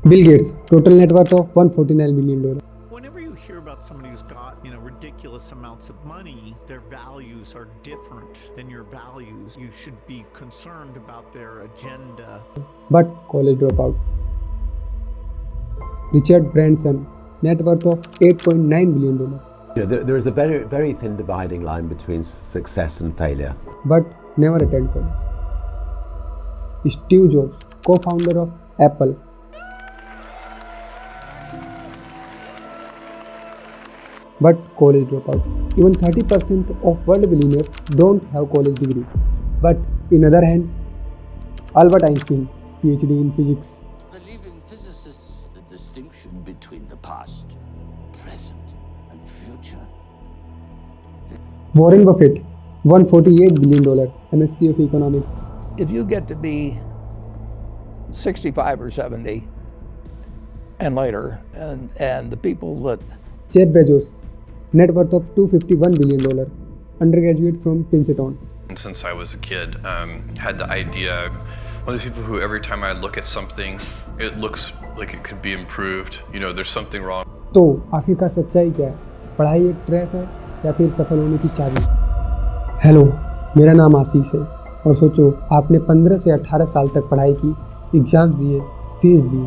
Bill Gates, total net worth of $149 million. Whenever you hear about somebody who's got, ridiculous amounts of money, their values are different than your values. You should be concerned about their agenda. But college dropout. Richard Branson, net worth of $8.9 billion. There is a very, very thin dividing line between success and failure. But never attend college. Steve Jobs, co-founder of Apple. But college dropout. Even 30% of world billionaires don't have college degree. But in other hand, Albert Einstein, PhD in physics. The living physicists, the distinction between the past, present, and future. Warren Buffett, $148 billion, MSc of Economics. If you get to be 65 or 70 and later, and the people that... Jeff Bezos, net worth of $251 billion, undergraduate from Princeton. Since I was a kid, had the idea, one of the people who every time I look at something, it looks like it could be improved, there's something wrong. तो आखिरकार सच्चाई क्या है? पढ़ाई एक trap है या फिर सफल होने की चाबी? हेलो, मेरा नाम आशीष है और सोचो आपने 15 से 18 साल तक पढ़ाई की, एग्जाम्स दिए, फीस दी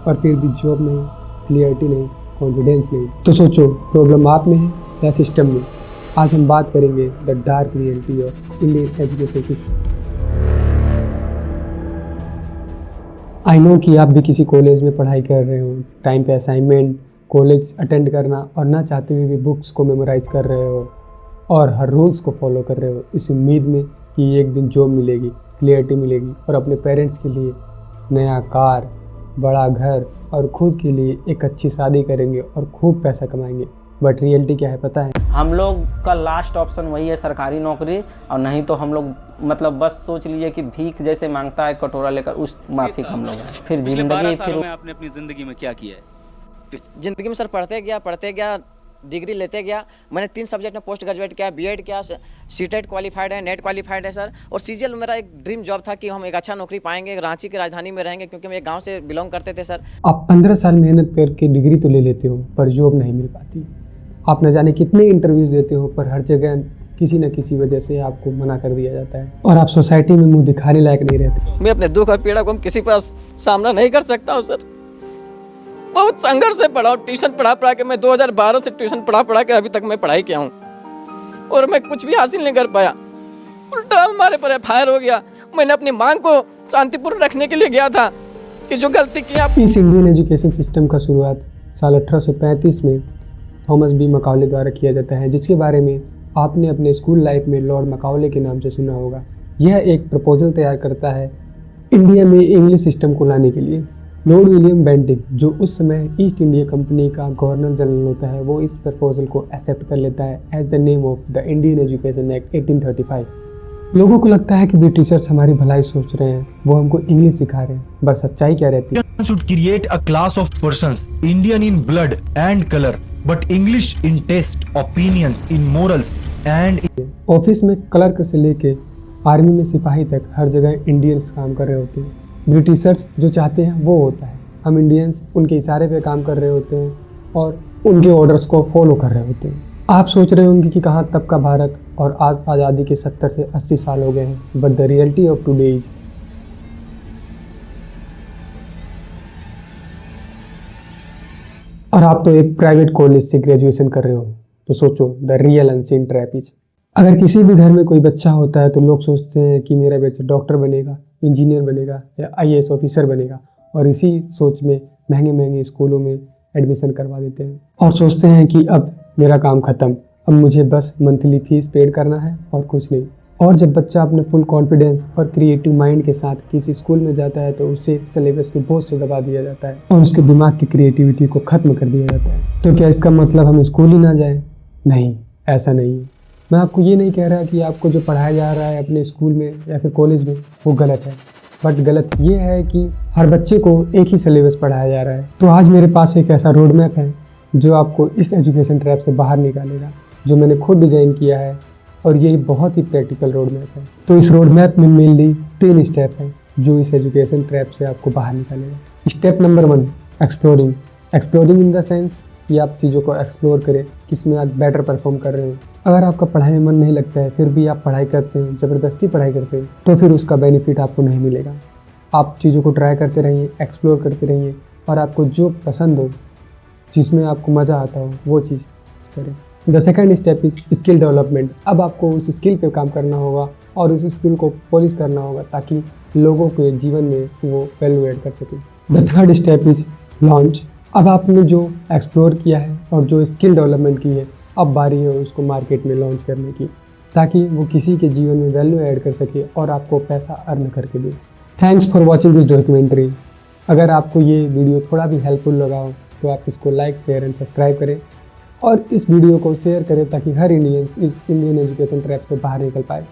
और फिर भी जॉब नहीं, क्लियरिटी नहीं, कॉन्फिडेंस नहीं। तो सोचो प्रॉब्लम आप में है या सिस्टम में? आज हम बात करेंगे the dark reality of Indian education system. I know कि आप भी किसी कॉलेज में पढ़ाई कर रहे हो, टाइम पे असाइनमेंट, कॉलेज अटेंड करना और ना चाहते हुए भी बुक्स को मेमोराइज कर रहे हो और हर रूल्स को फॉलो कर रहे हो इस उम्मीद में कि एक दिन जॉब मिलेगी, क्लियरिटी मिलेगी और अपने पेरेंट्स के लिए नया कार, बड़ा घर और खुद के लिए एक अच्छी शादी करेंगे और खूब पैसा कमाएंगे। बट रियलिटी क्या है पता है? हम लोग का लास्ट ऑप्शन वही है, सरकारी नौकरी, और नहीं तो हम लोग बस सोच लीजिए कि भीख जैसे मांगता है कटोरा लेकर, उस माफिक हम लोग हैं। फिर जिंदगी फिर आपने अपनी जिंदगी में क्या किया है? जिंदगी में सर पढ़ते गया, डिग्री लेते गया। मैंने 3 सब्जेक्ट में पोस्ट ग्रेजुएट किया, बीएड किया, सीटेट क्वालिफाइड है, नेट क्वालिफाइड है सर। और सीजीएल मेरा एक ड्रीम जॉब था कि हम एक अच्छा नौकरी पाएंगे, रांची की राजधानी में रहेंगे, क्योंकि हम एक गांव से बिलोंग करते थे सर। आप 15 साल मेहनत करके डिग्री तो ले लेते हो पर जॉब नहीं मिल पाती। आप न जाने कितने इंटरव्यूज देते हो पर हर जगह किसी न किसी वजह से आपको मना कर दिया जाता है और आप सोसाइटी में मुंह दिखाने लायक नहीं रहते। मैं अपने दुख और पीड़ा को हम किसी पास सामना नहीं कर सकता हूँ सर। बहुत संघर्ष से पढ़ा, ट्यूशन पढ़ा के मैं 2012 से ट्यूशन पढ़ा के अभी तक मैं पढ़ाई किया हूँ और मैं कुछ भी हासिल नहीं कर पाया। उल्टा हमारे पर फायर हो गया। मैंने अपनी मांग को शांतिपूर्ण रखने के लिए गया था कि जो गलती किया। इस इंडियन एजुकेशन सिस्टम का शुरुआत साल 1835 में थॉमस बी मकाउले द्वारा किया जाता है, जिसके बारे में आपने अपने स्कूल लाइफ में लॉर्ड मकाउले के नाम से सुना होगा। यह एक प्रपोजल तैयार करता है इंडिया में इंग्लिश सिस्टम को लाने के लिए। लॉर्ड विलियम बेंटिक, जो उस समय ईस्ट इंडिया कंपनी का गवर्नर जनरल होता है, वो इस प्रपोजल को एक्सेप्ट कर लेता है as the name of the Indian Education Act 1835। लोगों को लगता है कि ब्रिटिशर्स हमारी भलाई सोच रहे हैं, वो हमको इंग्लिश सिखा रहे हैं, पर सच्चाई क्या रहती है? should create a class of persons, Indian in blood and color, but English in taste, opinions, in morals and... office में क्लर्क से लेके आर्मी में सिपाही तक हर जगह इंडियंस काम कर रहे होते हैं। ब्रिटिशर्स जो चाहते हैं वो होता है, हम इंडियंस उनके इशारे पे काम कर रहे होते हैं और उनके ऑर्डर्स को फॉलो कर रहे होते हैं। आप सोच रहे होंगे कि कहाँ तब का भारत और आज आज़ादी के 70 से 80 साल हो गए हैं, but the reality of today is और आप तो एक प्राइवेट कॉलेज से ग्रेजुएशन कर रहे हो, तो सोचो the real unseen trap is. अगर किसी भी घर में कोई बच्चा होता है तो लोग सोचते हैं कि मेरा बच्चा डॉक्टर बनेगा, इंजीनियर बनेगा या आईएएस ऑफिसर बनेगा और इसी सोच में महंगे महंगे स्कूलों में एडमिशन करवा देते हैं और सोचते हैं कि अब मेरा काम ख़त्म, अब मुझे बस मंथली फीस पेड करना है और कुछ नहीं। और जब बच्चा अपने फुल कॉन्फिडेंस और क्रिएटिव माइंड के साथ किसी स्कूल में जाता है तो उसे सिलेबस के बोझ से दबा दिया जाता है और उसके दिमाग की क्रिएटिविटी को ख़त्म कर दिया जाता है। तो क्या इसका मतलब हम स्कूल ही ना जाए? नहीं, ऐसा नहीं है। मैं आपको ये नहीं कह रहा कि आपको जो पढ़ाया जा रहा है अपने स्कूल में या फिर कॉलेज में वो गलत है, बट गलत ये है कि हर बच्चे को एक ही सिलेबस पढ़ाया जा रहा है। तो आज मेरे पास एक ऐसा रोड मैप है जो आपको इस एजुकेशन ट्रैप से बाहर निकालेगा, जो मैंने खुद डिज़ाइन किया है और ये बहुत ही प्रैक्टिकल रोड मैप है। तो इस रोड मैप में मेनली 3 स्टेप हैं जो इस एजुकेशन ट्रैप से आपको बाहर निकालेगा। Step number 1, exploring in the sense कि आप चीज़ों को एक्सप्लोर करें, किस में आप बेटर परफॉर्म कर रहे हो। अगर आपका पढ़ाई में मन नहीं लगता है फिर भी आप पढ़ाई करते हैं, ज़बरदस्ती पढ़ाई करते हैं, तो फिर उसका बेनिफिट आपको नहीं मिलेगा। आप चीज़ों को ट्राई करते रहिए, एक्सप्लोर करते रहिए और आपको जो पसंद हो, जिसमें आपको मज़ा आता हो, वो चीज़ करें। The second step is skill development. अब आपको उस स्किल पे काम करना होगा और उस स्किल को पॉलिश करना होगा ताकि लोगों के जीवन में वो वैल्यू ऐड कर सके। The third step is launch. अब आपने जो एक्सप्लोर किया है और जो स्किल डेवलपमेंट की है, अब बारी है उसको मार्केट में लॉन्च करने की, ताकि वो किसी के जीवन में वैल्यू ऐड कर सके और आपको पैसा अर्न करके दे। Thanks for watching this documentary. अगर आपको ये वीडियो थोड़ा भी हेल्पफुल लगा हो तो आप इसको लाइक, शेयर एंड सब्सक्राइब करें और इस वीडियो को शेयर करें ताकि हर इंडियंस इस इंडियन एजुकेशन ट्रैप से बाहर निकल पाए।